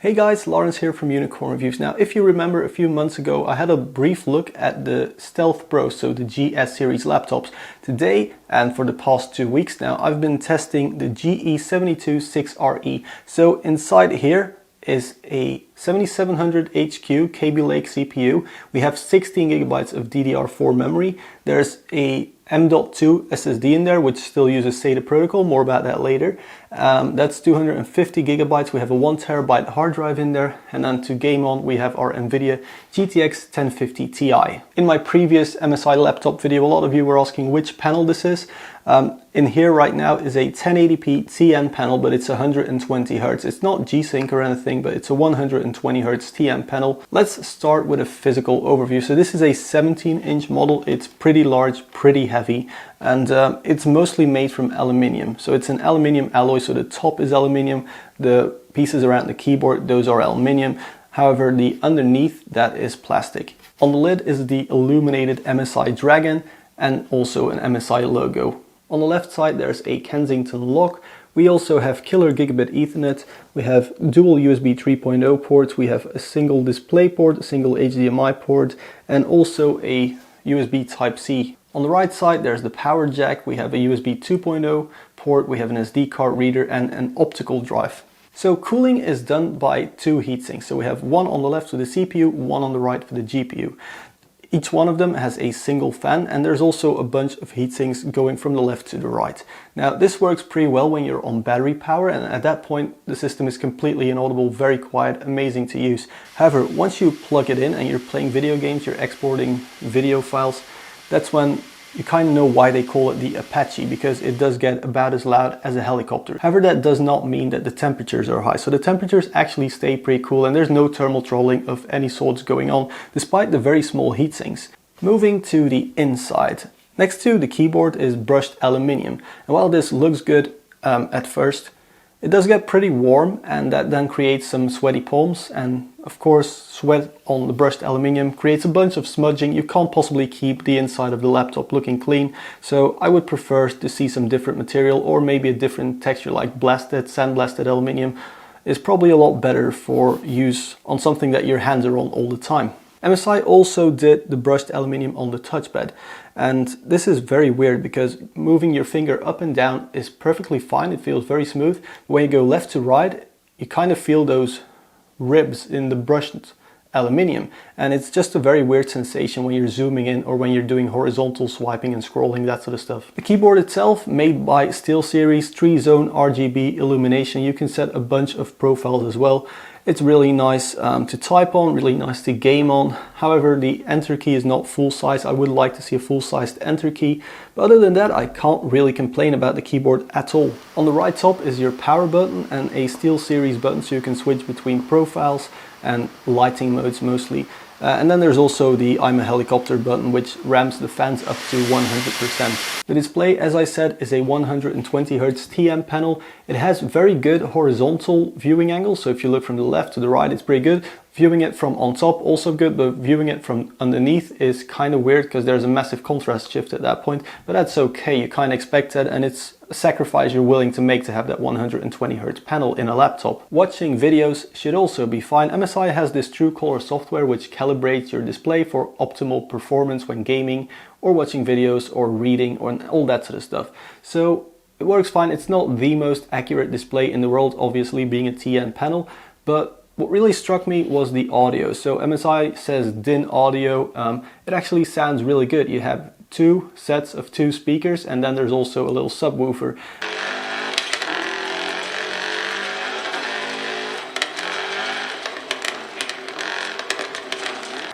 Hey guys, Lawrence here from Unicorn Reviews. Now, if you remember a few months ago, I had a brief look at the Stealth Pro, so the GS series laptops. Today, and for the past 2 weeks now, I've been testing the GE72 7RE. So inside here is a 7700 HQ Kaby Lake CPU. We have 16 gigabytes of DDR4 memory. There's a M.2 SSD in there, which still uses SATA protocol, more about that later. That's 250 gigabytes. We have a 1 terabyte hard drive in there, and then to game on we have our nVidia GTX 1050 Ti. In my previous MSI laptop video, a lot of you were asking which panel this is. In here right now is a 1080p TN panel, but it's 120 Hz. It's not G-Sync or anything, but it's a 120 Hz TN panel. Let's start with a physical overview. So this is a 17-inch model. It's pretty large, pretty heavy, and it's mostly made from aluminium. So it's an aluminium alloy, so the top is aluminium, the pieces around the keyboard, those are aluminium. However, the underneath, that is plastic. On the lid is the illuminated MSI Dragon and also an MSI logo. On the left side there's a Kensington lock. We also have killer gigabit Ethernet. We have dual USB 3.0 ports. We have a single display port, a single HDMI port, and also a USB Type-C. On the right side there's the power jack. We have a USB 2.0 port. We have an SD card reader and an optical drive. So cooling is done by two heatsinks. So we have one on the left for the CPU, one on the right for the GPU. Each one of them has a single fan, and there's also a bunch of heatsinks going from the left to the right. Now this works pretty well when you're on battery power, and at that point the system is completely inaudible, very quiet, amazing to use. However, once you plug it in and you're playing video games, you're exporting video files, that's when you kind of know why they call it the Apache, because it does get about as loud as a helicopter. However, that does not mean that the temperatures are high. So the temperatures actually stay pretty cool, and there's no thermal trolling of any sorts going on, despite the very small heatsinks. Moving to the inside. Next to the keyboard is brushed aluminium. And while this looks good at first, it does get pretty warm, and that then creates some sweaty palms, and of course sweat on the brushed aluminium creates a bunch of smudging. You can't possibly keep the inside of the laptop looking clean, so I would prefer to see some different material, or maybe a different texture like blasted, sandblasted aluminium is probably a lot better for use on something that your hands are on all the time. MSI also did the brushed aluminium on the touchpad, and this is very weird because moving your finger up and down is perfectly fine, it feels very smooth. When you go left to right, you kind of feel those ribs in the brushed aluminium, and it's just a very weird sensation when you're zooming in or when you're doing horizontal swiping and scrolling, that sort of stuff. The keyboard itself, made by SteelSeries, 3-zone RGB illumination. You can set a bunch of profiles as well. It's really nice to type on, really nice to game on. However, the enter key is not full size. I would like to see a full-sized enter key. But other than that, I can't really complain about the keyboard at all. On the right top is your power button and a SteelSeries button, so you can switch between profiles and lighting modes mostly. And then there's also the I'm a helicopter button, which ramps the fans up to 100%. The display, as I said, is a 120 Hz TN panel. It has very good horizontal viewing angles, so if you look from the left to the right, it's pretty good. Viewing it from on top, also good, but viewing it from underneath is kind of weird because there's a massive contrast shift at that point, but that's okay, you kind of expect that, and it's a sacrifice you're willing to make to have that 120 Hz panel in a laptop. Watching videos should also be fine. MSI has this TrueColor software which calibrates your display for optimal performance when gaming or watching videos or reading or all that sort of stuff. So it works fine. It's not the most accurate display in the world, obviously being a TN panel, but what really struck me was the audio. So MSI says DIN audio. It actually sounds really good. You have two sets of two speakers, and then there's also a little subwoofer.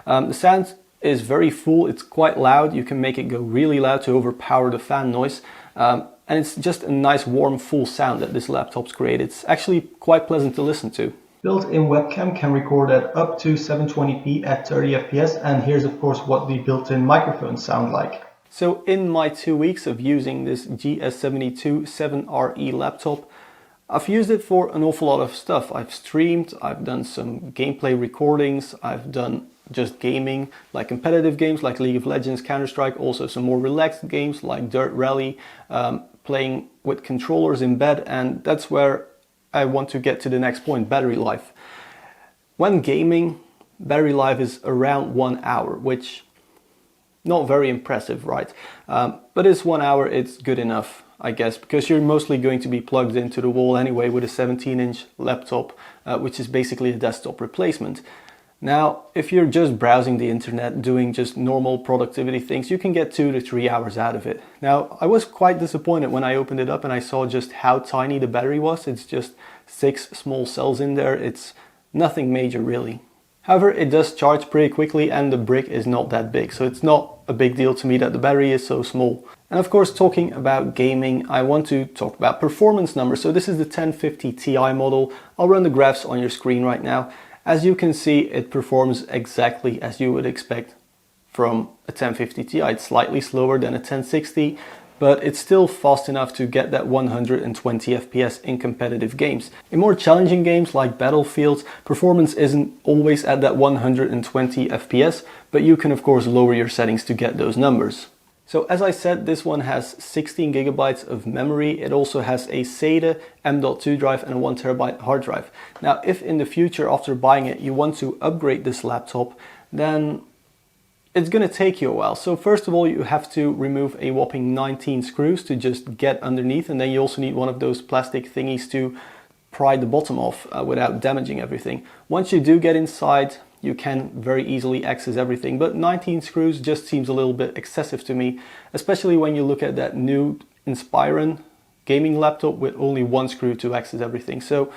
The sound is very full, it's quite loud. You can make it go really loud to overpower the fan noise. And it's just a nice warm full sound that this laptop's created. It's actually quite pleasant to listen to. Built-in webcam can record at up to 720p at 30 fps, and here's of course what the built-in microphones sound like. So in my 2 weeks of using this GS72 7RE laptop, I've used it for an awful lot of stuff. I've streamed, I've done some gameplay recordings, I've done just gaming, like competitive games like League of Legends, Counter-Strike, also some more relaxed games like Dirt Rally, playing with controllers in bed, and that's where I want to get to the next point, battery life. When gaming, battery life is around 1 hour, which not very impressive, right? But it's 1 hour, it's good enough, I guess, because you're mostly going to be plugged into the wall anyway with a 17-inch laptop, which is basically a desktop replacement. Now, if you're just browsing the internet, doing just normal productivity things, you can get 2 to 3 hours out of it. Now, I was quite disappointed when I opened it up and I saw just how tiny the battery was. It's just 6 small cells in there. It's nothing major really. However, it does charge pretty quickly and the brick is not that big, so it's not a big deal to me that the battery is so small. And of course, talking about gaming, I want to talk about performance numbers. So this is the 1050 Ti model. I'll run the graphs on your screen right now. As you can see, it performs exactly as you would expect from a 1050 Ti. It's slightly slower than a 1060, but it's still fast enough to get that 120 FPS in competitive games. In more challenging games like Battlefield, performance isn't always at that 120 FPS, but you can of course lower your settings to get those numbers. So as I said, this one has 16 gigabytes of memory. It also has a SATA M.2 drive and a 1 terabyte hard drive. Now, if in the future, after buying it, you want to upgrade this laptop, then it's going to take you a while. So first of all, you have to remove a whopping 19 screws to just get underneath. And then you also need one of those plastic thingies to pry the bottom off without damaging everything. Once you do get inside, you can very easily access everything, but 19 screws just seems a little bit excessive to me, especially when you look at that new Inspiron gaming laptop with only 1 screw to access everything. So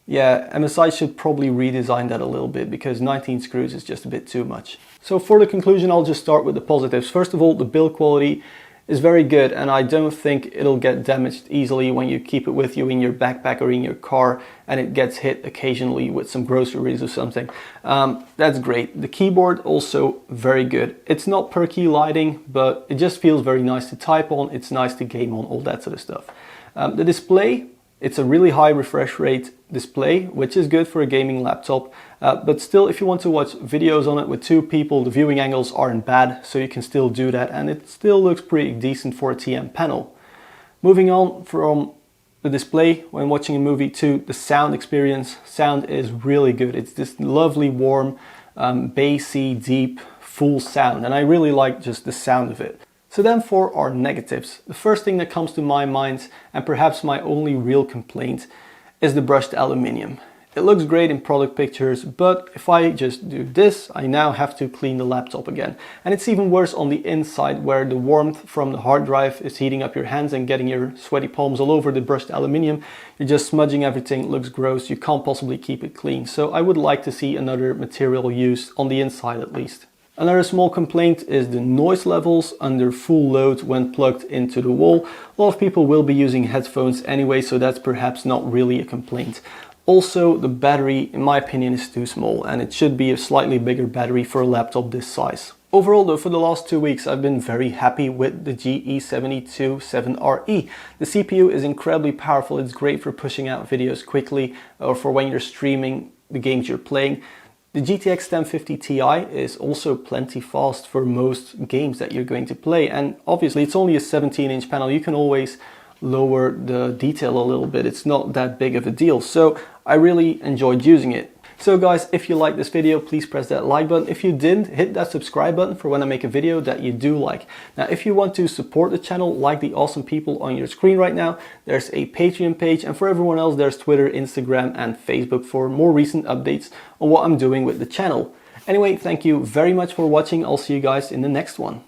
yeah, MSI should probably redesign that a little bit because 19 screws is just a bit too much. So for the conclusion, I'll just start with the positives. First of all, the build quality is very good and I don't think it'll get damaged easily when you keep it with you in your backpack or in your car and it gets hit occasionally with some groceries or something. That's great. The keyboard also very good. It's not perky lighting, but it just feels very nice to type on. It's nice to game on, all that sort of stuff. The display, it's a really high refresh rate display, which is good for a gaming laptop. But still, if you want to watch videos on it with 2 people, the viewing angles aren't bad, so you can still do that, and it still looks pretty decent for a TN panel. Moving on from the display, when watching a movie, to the sound experience. Sound is really good. It's this lovely, warm, bassy, deep, full sound, and I really like just the sound of it. So then for our negatives, the first thing that comes to my mind, and perhaps my only real complaint, is the brushed aluminium. It looks great in product pictures, but if I just do this, I now have to clean the laptop again. And it's even worse on the inside, where the warmth from the hard drive is heating up your hands and getting your sweaty palms all over the brushed aluminium. You're just smudging everything, it looks gross, you can't possibly keep it clean. So I would like to see another material used on the inside at least. Another small complaint is the noise levels under full load when plugged into the wall. A lot of people will be using headphones anyway, so that's perhaps not really a complaint. Also, the battery, in my opinion, is too small and it should be a slightly bigger battery for a laptop this size. Overall though, for the last 2 weeks, I've been very happy with the GE72 7RE. The CPU is incredibly powerful. It's great for pushing out videos quickly or for when you're streaming the games you're playing. The GTX 1050 Ti is also plenty fast for most games that you're going to play, and obviously it's only a 17-inch panel. You can always lower the detail a little bit. It's not that big of a deal, so I really enjoyed using it. So guys, if you like this video, please press that like button. If you didn't, hit that subscribe button for when I make a video that you do like. Now, if you want to support the channel like the awesome people on your screen right now, there's a Patreon page, and for everyone else, there's Twitter, Instagram, and Facebook for more recent updates on what I'm doing with the channel. Anyway, thank you very much for watching. I'll see you guys in the next one.